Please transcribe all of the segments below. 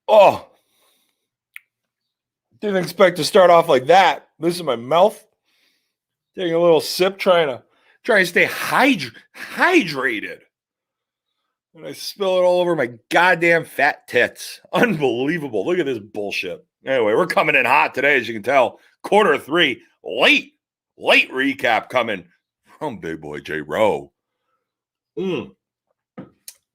Oh, didn't expect to start off like that. This is my mouth. Taking a little sip, trying to stay hydrated. And I spill it all over my goddamn fat tits. Unbelievable. Look at this bullshit. Anyway, we're coming in hot today, as you can tell. Quarter 3, late recap coming from Big Boy J. Rowe.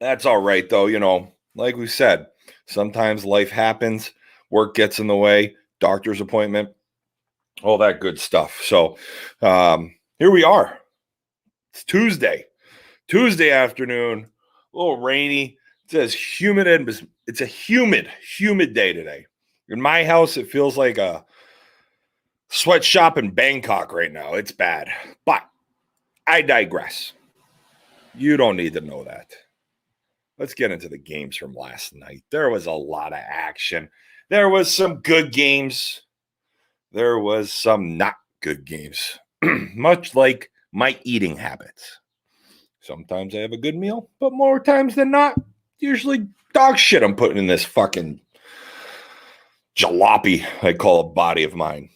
That's all right, though. You know, like we said, sometimes life happens. Work gets in the way. Doctor's appointment. All that good stuff. So here we are. It's Tuesday afternoon. A little rainy. It's as humid as it's a humid day today. In my house, it feels like a sweatshop in Bangkok right now. It's bad. But I digress. You don't need to know that. Let's get into the games from last night. There was a lot of action. There was some good games. There was some not good games. Much like my eating habits. Sometimes I have a good meal, but more times than not, usually dog shit I'm putting in this fucking jalopy I call a body of mine.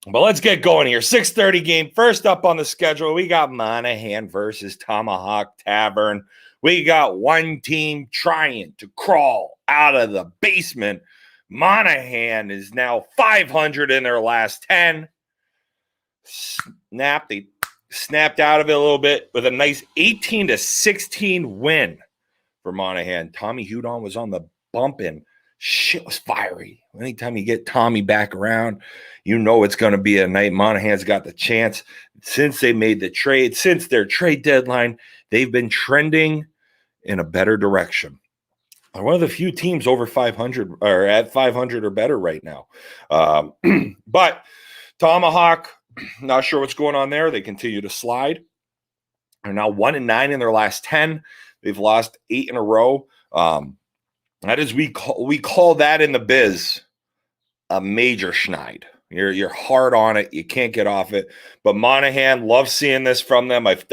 But let's get going here. 6:30 game. First up on the schedule, we got Monahan versus Tomahawk Tavern. We got one team trying to crawl out of the basement. Monahan is now 500 in their last 10. They snapped out of it a little bit with a nice 18-16 win for Monahan. Tommy Hudon was on the bump and shit was fiery. Anytime you get Tommy back around, you know it's going to be a night. Monahan's got the chance. Since they made the trade, since their trade deadline, they've been trending in a better direction. They're one of the few teams over 500 or at 500 or better right now. But Tomahawk, not sure what's going on there. They continue to slide. They're now 1-9 in their last 10. They've lost 8 in a row. That is, we call that in the biz a major schneid. You're hard on it. You can't get off it. But Monahan, love seeing this from them. I've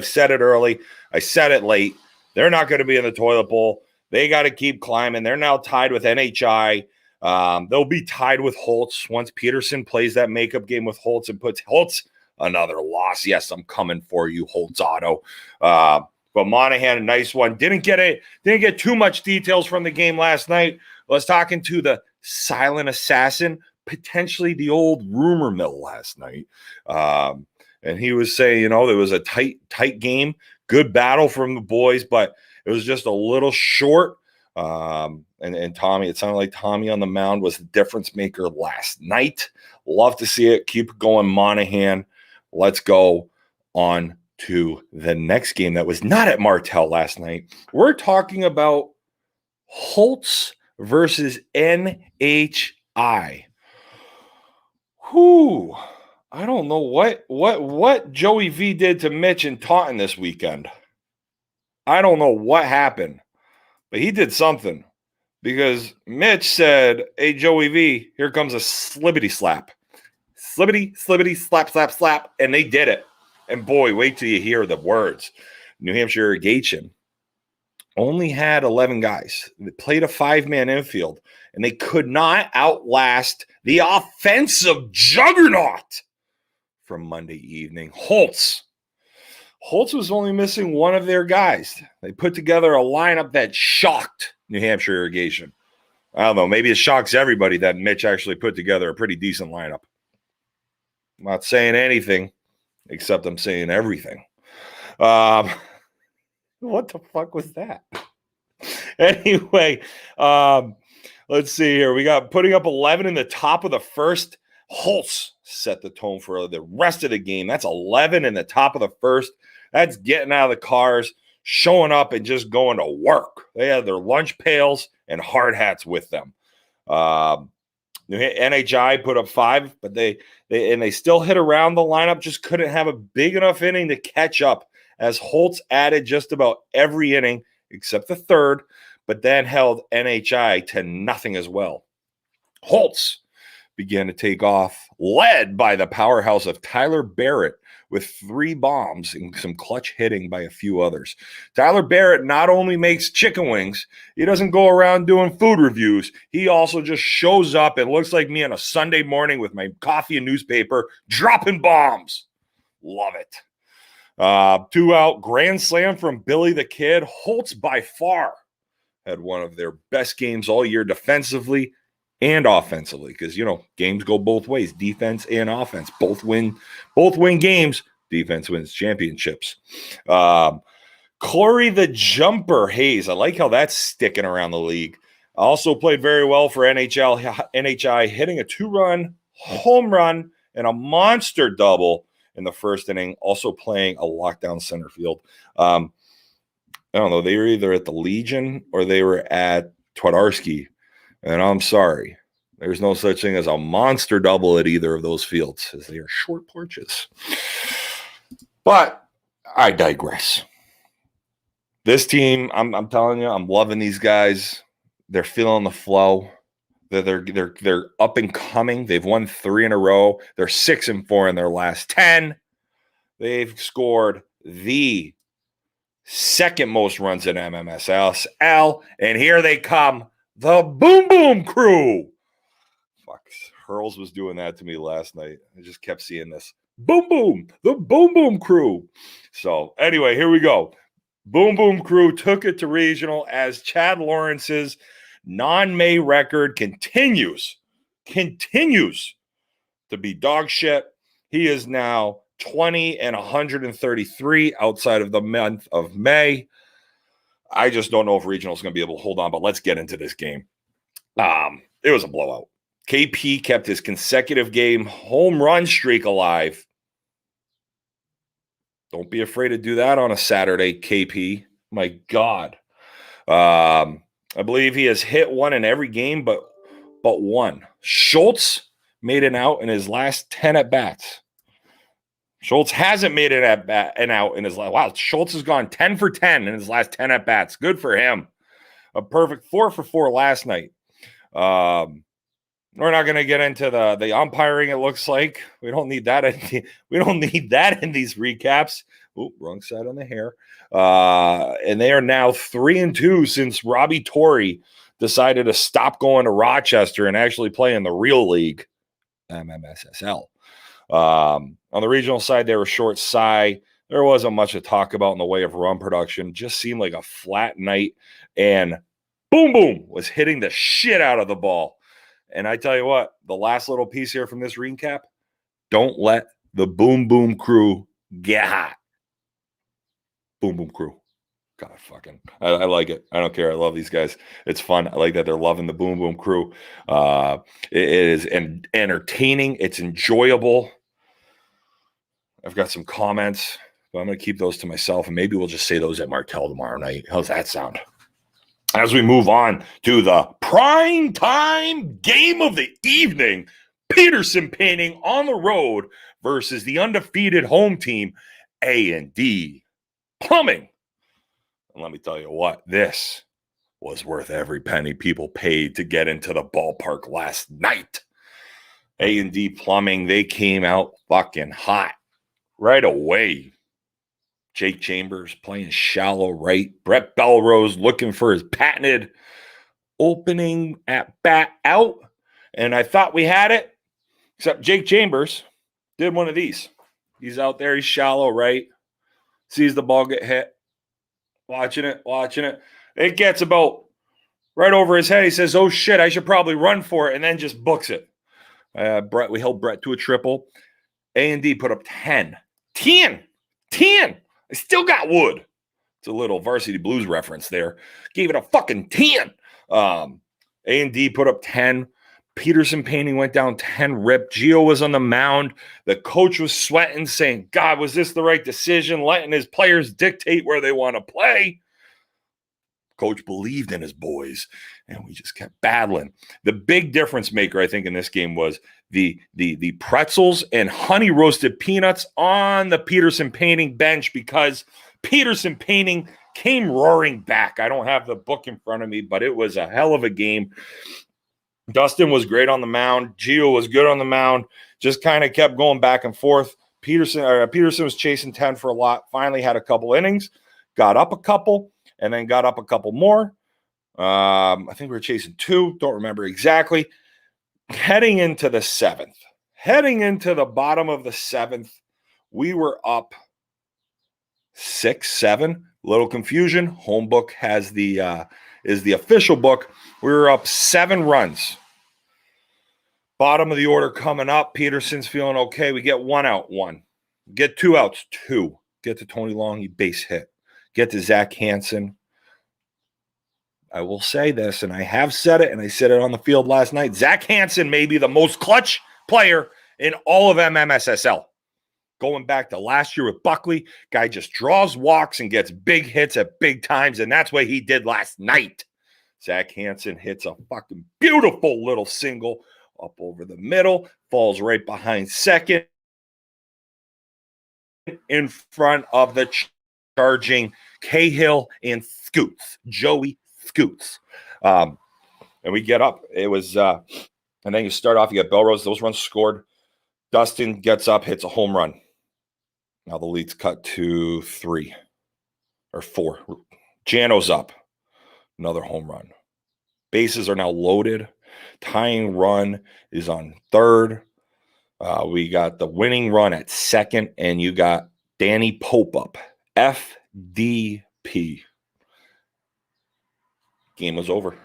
said it early. I said it late. They're not going to be in the toilet bowl. They got to keep climbing. They're now tied with NHI. They'll be tied with Holtz once Petersen plays that makeup game with Holtz and puts Holtz another loss. Yes, I'm coming for you, Holtz Auto. But Monahan, a nice one. Didn't get too much details from the game last night. I was talking to the silent assassin, potentially the old rumor mill last night. And he was saying, you know, there was a tight game, good battle from the boys, but it was just a little short. And Tommy, it sounded like Tommy on the mound was the difference maker last night. Love to see it. Keep going, Monahan. Let's go on to the next game that was not at Martell last night. We're talking about Holtz versus NHI. Whew. I don't know what Joey V did to Mitch and Taunton this weekend. I don't know what happened, but he did something because Mitch said, "Hey, Joey V, here comes a slibbity slap. Slibbity, slap, and they did it. And boy, wait till you hear the words. New Hampshire Irrigation only had 11 guys. They played a 5-man infield, and they could not outlast the offensive juggernaut from Monday evening. Holtz was only missing one of their guys. They put together a lineup that shocked New Hampshire Irrigation. I don't know. Maybe it shocks everybody that Mitch actually put together a pretty decent lineup. I'm not saying anything, except I'm saying everything. What the fuck was that? Anyway, let's see here. We got putting up 11 in the top of the first. Holtz set the tone for the rest of the game. That's 11 in the top of the first. That's getting out of the cars, showing up, and just going to work. They had their lunch pails and hard hats with them. NHI put up 5, but they still hit around the lineup, just couldn't have a big enough inning to catch up as Holtz added just about every inning except the third, but then held NHI to nothing as well. Holtz began to take off, led by the powerhouse of Tyler Barrett with 3 bombs and some clutch hitting by a few others. Tyler Barrett not only makes chicken wings, he doesn't go around doing food reviews. He also just shows up and looks like me on a Sunday morning with my coffee and newspaper, dropping bombs. Love it. 2 out, grand slam from Billy the Kid. Holt's by far had one of their best games all year defensively and offensively, because games go both ways, defense and offense. Both win games. Defense wins championships. Corey the Jumper Hayes, I like how that's sticking around the league. Also played very well for NHI, hitting a 2-run home run and a monster double in the first inning, also playing a lockdown center field. I don't know. They were either at the Legion or they were at Twadarski. And I'm sorry. There's no such thing as a monster double at either of those fields, as they are short porches. But I digress. This team, I'm telling you, I'm loving these guys. They're feeling the flow. They're up and coming. They've won 3 in a row. They're 6-4 in their last 10. They've scored the second most runs in MMSL, and here they come, the Boom Boom Crew. Fuck, Hurls was doing that to me last night. I just kept seeing this. Boom Boom, the Boom Boom Crew. So anyway, here we go. Boom Boom Crew took it to regional as Chad Lawrence's non-May record continues to be dog shit. He is now 20-133 outside of the month of May. I just don't know if regional is going to be able to hold on, but let's get into this game. It was a blowout. KP kept his consecutive game home run streak alive. Don't be afraid to do that on a Saturday, KP. My God. I believe he has hit one in every game but one. Schultz made an out in his last 10 at-bats. Schultz hasn't made an out in his last. Wow, Schultz has gone 10 for 10 in his last 10 at-bats. Good for him. A perfect 4 for 4 last night. We're not going to get into the umpiring, it looks like. We don't need that. We don't need that in these recaps. Oh, wrong side on the hair. And they are now 3-2 since Robbie Torrey decided to stop going to Rochester and actually play in the real league, MMSSL. On the regional side, they were short Cy. There wasn't much to talk about in the way of run production. Just seemed like a flat night. And Boom Boom was hitting the shit out of the ball. And I tell you what, the last little piece here from this recap, don't let the Boom Boom Crew get hot. Boom Boom Crew. God, I like it. I don't care. I love these guys. It's fun. I like that they're loving the Boom Boom Crew. It is entertaining. It's enjoyable. I've got some comments, but I'm going to keep those to myself, and maybe we'll just say those at Martell tomorrow night. How's that sound? As we move on to the prime time game of the evening, Petersen painting on the road versus the undefeated home team, A&D Plumbing. And let me tell you what, this was worth every penny people paid to get into the ballpark last night. A&D Plumbing, they came out fucking hot right away. Jake Chambers playing shallow right. Brett Belrose looking for his patented opening at bat out. And I thought we had it, except Jake Chambers did one of these. He's out there. He's shallow right. Sees the ball get hit. Watching it. It gets about right over his head. He says, oh, shit, I should probably run for it, and then just books it. We held Brett to a triple. A&D put up 10. 10. I still got wood. It's a little Varsity Blues reference there. Gave it a fucking 10. A&D put up 10. Petersen painting went down 10 rip. Gio was on the mound. The coach was sweating, saying, God, was this the right decision? Letting his players dictate where they want to play. Coach believed in his boys, and we just kept battling. The big difference maker, I think, in this game was the pretzels and honey roasted peanuts on the Petersen painting bench, because Petersen painting came roaring back. I don't have the book in front of me, but it was a hell of a game. Dustin was great on the mound. Gio was good on the mound. Just kind of kept going back and forth. Petersen was chasing 10 for a lot, finally had a couple innings, got up a couple, and then got up a couple more. I think we were chasing 2, don't remember exactly. Heading into the 7th, heading into the bottom of the 7th, we were up 6-7. Little confusion. Home book has is the official book. We were up 7 runs. Bottom of the order coming up. Petersen's feeling okay. We get 1 out, 1. Get 2 outs, 2. Get to Tony Long, he base hit. Get to Zach Hansen. I will say this, and I have said it, and I said it on the field last night. Zach Hansen may be the most clutch player in all of MMSSL. Going back to last year with Buckley, guy just draws walks and gets big hits at big times, and that's what he did last night. Zach Hansen hits a fucking beautiful little single up over the middle, falls right behind second in front of the charging Cahill and Joey Scoots. And we get up. It was, and then you start off, you get Belrose, those runs scored. Dustin gets up, hits a home run. Now the lead's cut to 3 or 4. Jano's up, another home run. Bases are now loaded. Tying run is on 3rd. We got the winning run at 2nd, and you got Danny Pope up. FDP. Game was over.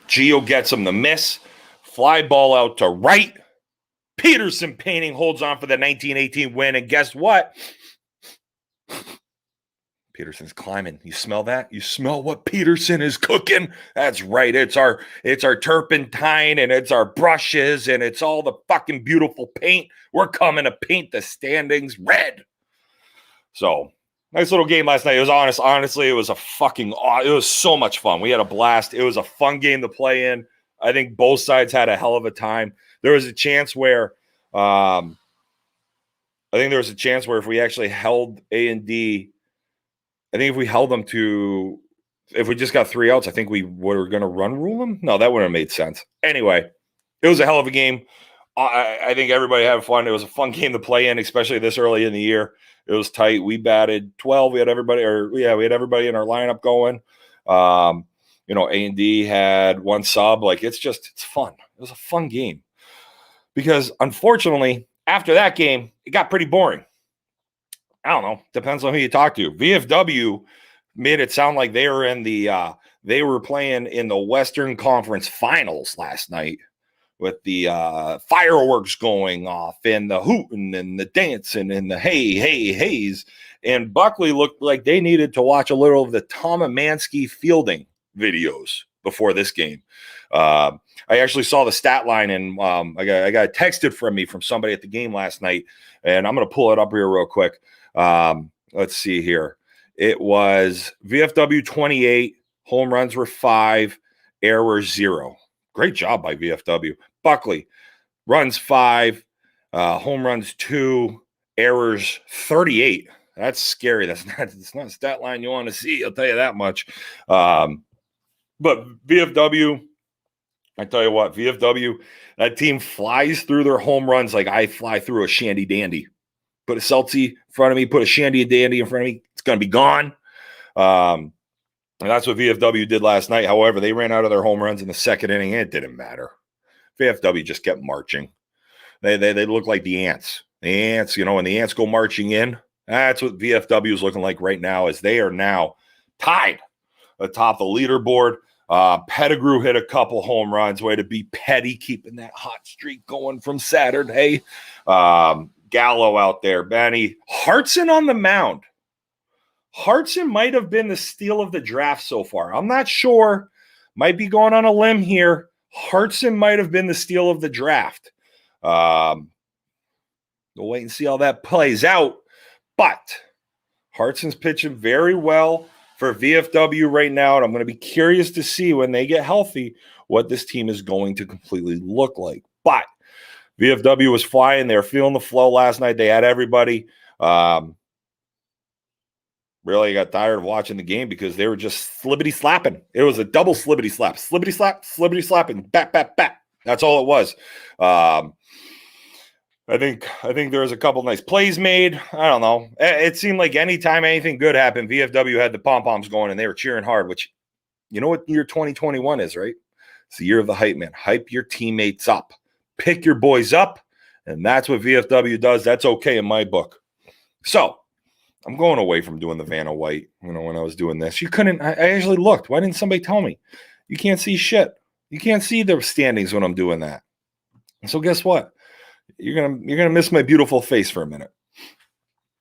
Gio gets him the miss. Fly ball out to right. Petersen painting holds on for the 1918 win. And guess what? Petersen's climbing. You smell that? You smell what Petersen is cooking? That's right. It's our turpentine, and it's our brushes, and it's all the fucking beautiful paint. We're coming to paint the standings red. So, nice little game last night. It was honestly, it was it was so much fun. We had a blast. It was a fun game to play in. I think both sides had a hell of a time. There was a chance where if we actually held A&D, I think if we held them to, if we just got 3 outs, I think we were going to run rule them. No, that wouldn't have made sense. Anyway, it was a hell of a game. I think everybody had fun. It was a fun game to play in, especially this early in the year. It was tight. We batted 12. We had everybody in our lineup going. A&D had 1 sub. Like, it's fun. It was a fun game. Because unfortunately, after that game, it got pretty boring. I don't know. Depends on who you talk to. VFW made it sound like they were playing in the Western Conference Finals last night with the fireworks going off and the hooting and the dancing and the heys. And Buckley looked like they needed to watch a little of the Tomahansky fielding videos before this game. I actually saw the stat line, and I got texted from somebody at the game last night, and I'm going to pull it up here real quick. Let's see here. It was VFW 28, home runs were 5, errors 0. Great job by VFW. Buckley, runs 5, home runs 2, errors 38. That's scary. It's not a stat line you want to see, I'll tell you that much. But VFW, I tell you what, VFW, that team flies through their home runs like I fly through a shandy dandy. Put a Celtic in front of me, put a shandy dandy in front of me, it's going to be gone. And that's what VFW did last night. However, they ran out of their home runs in the 2nd inning, and it didn't matter. VFW just kept marching. They look like the ants. The ants, when the ants go marching in, that's what VFW is looking like right now, as they are now tied atop the leaderboard. Pettigrew hit a couple home runs. Way to be Petty, keeping that hot streak going from Saturday. Gallo out there. Benny Hartson on the mound. Hartson might have been the steal of the draft so far. I'm not sure. Might be going on a limb here. Hartson might have been the steal of the draft. We'll wait and see how that plays out. But Hartson's pitching very well for VFW right now, and I'm going to be curious to see when they get healthy what this team is going to completely look like. But VFW was flying. They were feeling the flow last night. They had everybody. Really got tired of watching the game because they were just slibbity slapping. It was a double slibbity slap. Slibbity slap, and bat, bat, bat. That's all it was. I think there was a couple nice plays made. I don't know. It seemed like anytime anything good happened, VFW had the pom-poms going and they were cheering hard, which you know what year 2021 is, right? It's the year of the hype man. Hype your teammates up. Pick your boys up, and that's what VFW does. That's okay in my book. So I'm going away from doing the Vanna White, when I was doing this. You couldn't, I actually looked. Why didn't somebody tell me? You can't see shit. You can't see the standings when I'm doing that. And so guess what? You're gonna miss my beautiful face for a minute.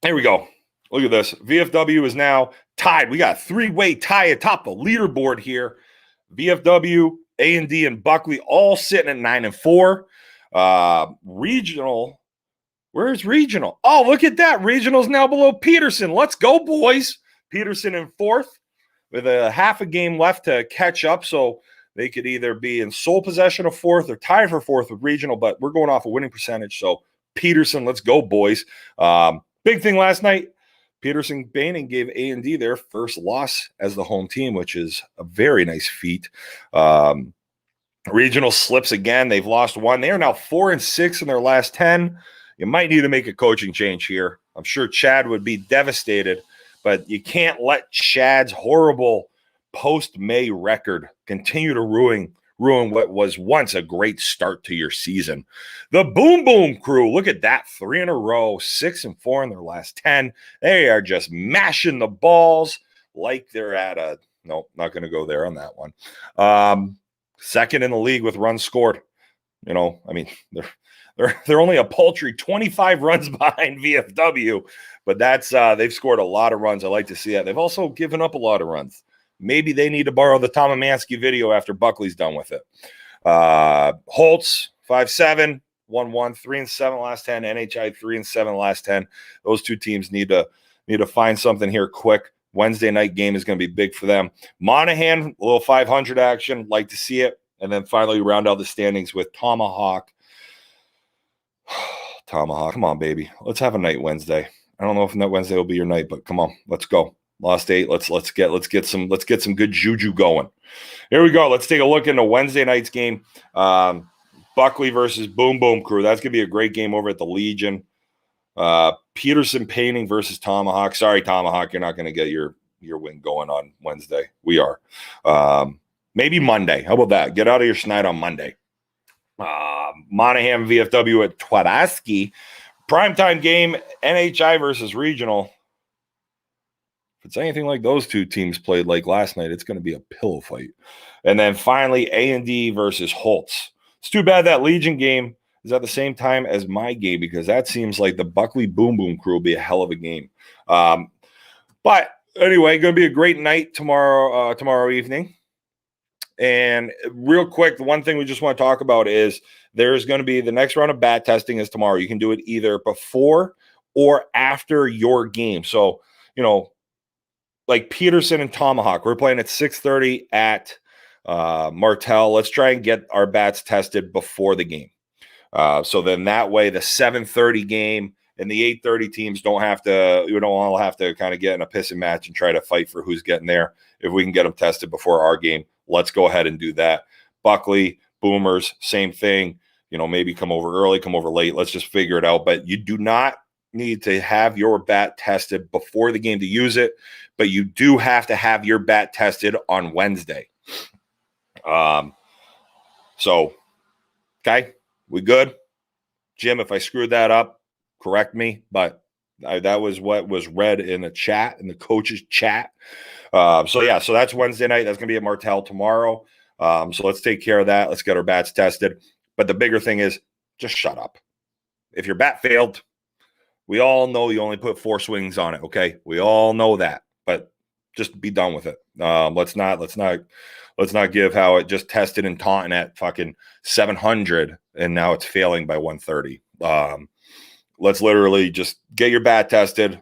Here we go. Look at this. VFW is now tied. We got a three-way tie atop the leaderboard here. VFW, A&D, and Buckley all sitting at 9-4. Regional. Where's Regional? Oh, look at that. Regional's now below Petersen. Let's go, boys. Petersen in fourth with a half a game left to catch up. So they could either be in sole possession of fourth or tied for fourth with Regional, but we're going off a winning percentage. So Petersen, let's go, boys. Big thing last night, Petersen Baining gave A&D their first loss as the home team, which is a very nice feat. Regional slips again. They've lost one. They are now 4-6 in their last 10. You might need to make a coaching change here. I'm sure Chad would be devastated, but you can't let Chad's horrible post-May record continue to ruin what was once a great start to your season. The Boom Boom crew, look at that, 3 in a row, 6-4 in their last 10. They are just mashing the balls like they're at a – no, not going to go there on that one. Second in the league with runs scored. You know, I mean, they're only a paltry 25 runs behind VFW, but that's they've scored a lot of runs. I like to see that. They've also given up a lot of runs. Maybe they need to borrow the Tom Amansky video after Buckley's done with it. Holtz, 5-7, 1-1, 3-7 last 10. NHI 3-7 last 10. Those two teams need to find something here quick. Wednesday night game is going to be big for them. Monahan, a little 500 action. Like to see it. And then finally round out the standings with Tomahawk. Tomahawk, come on, baby. Let's have a night Wednesday. I don't know if that Wednesday will be your night, but come on, let's go. Lost 8. Let's get some good juju going. Here we go. Let's take a look into Wednesday night's game. Buckley versus Boom Boom crew. That's gonna be a great game over at the Legion. Petersen Painting versus Tomahawk. Sorry, Tomahawk, you're not gonna get your win going on Wednesday. We are. Maybe Monday. How about that? Get out of your schneid on Monday. Monahan VFW at Twadaski. Primetime game, NHI versus Regional. If it's anything like those two teams played like last night, it's going to be a pillow fight. And then finally, A&D versus Holtz. It's too bad that Legion game is at the same time as my game, because that seems like the Buckley Boom Boom crew will be a hell of a game. But anyway, going to be a great night tomorrow evening. And real quick, the one thing we just want to talk about is there's going to be the next round of bat testing is tomorrow. You can do it either before or after your game. So, you know, like Petersen and Tomahawk, we're playing at 6:30 at Martell. Let's try and get our bats tested before the game. So then that way the 7:30 game and the 8:30 teams don't all have to kind of get in a pissing match and try to fight for who's getting there. If we can get them tested before our game, let's go ahead and do that. Buckley, Boomers, same thing. You know, maybe come over early, come over late. Let's just figure it out. But you do not need to have your bat tested before the game to use it, but you do have to have your bat tested on Wednesday. So, okay, we good? Jim, if I screwed that up, correct me, but that was what was read in the chat, in the coach's chat. So that's Wednesday night. That's going to be at Martell tomorrow. So let's take care of that. Let's get our bats tested. But the bigger thing is just shut up. If your bat failed, we all know you only put 4 swings on it. Okay. We all know that, but just be done with it. Let's not give how it just tested in Taunton at fucking 700 and now it's failing by 130. Let's literally just get your bat tested,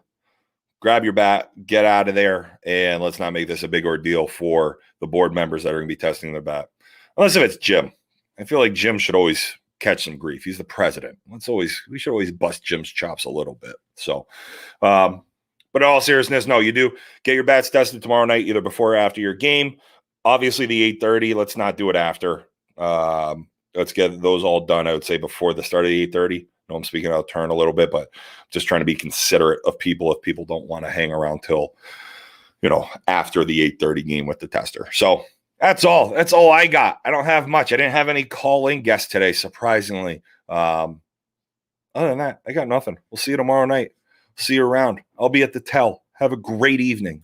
grab your bat, get out of there, and let's not make this a big ordeal for the board members that are going to be testing their bat. Unless if it's Jim. I feel like Jim should always catch some grief. He's the president. We should always bust Jim's chops a little bit. So, but in all seriousness, no, you do get your bats tested tomorrow night, either before or after your game. Obviously, the 8:30. Let's not do it after. Let's get those all done. I would say before the start of the 8:30. know I'm speaking out of turn a little bit, but just trying to be considerate of people if people don't want to hang around till, after the 8:30 game with the tester. So that's all. That's all I got. I don't have much. I didn't have any call-in guests today, surprisingly. Other than that, I got nothing. We'll see you tomorrow night. See you around. I'll be at the Tell. Have a great evening.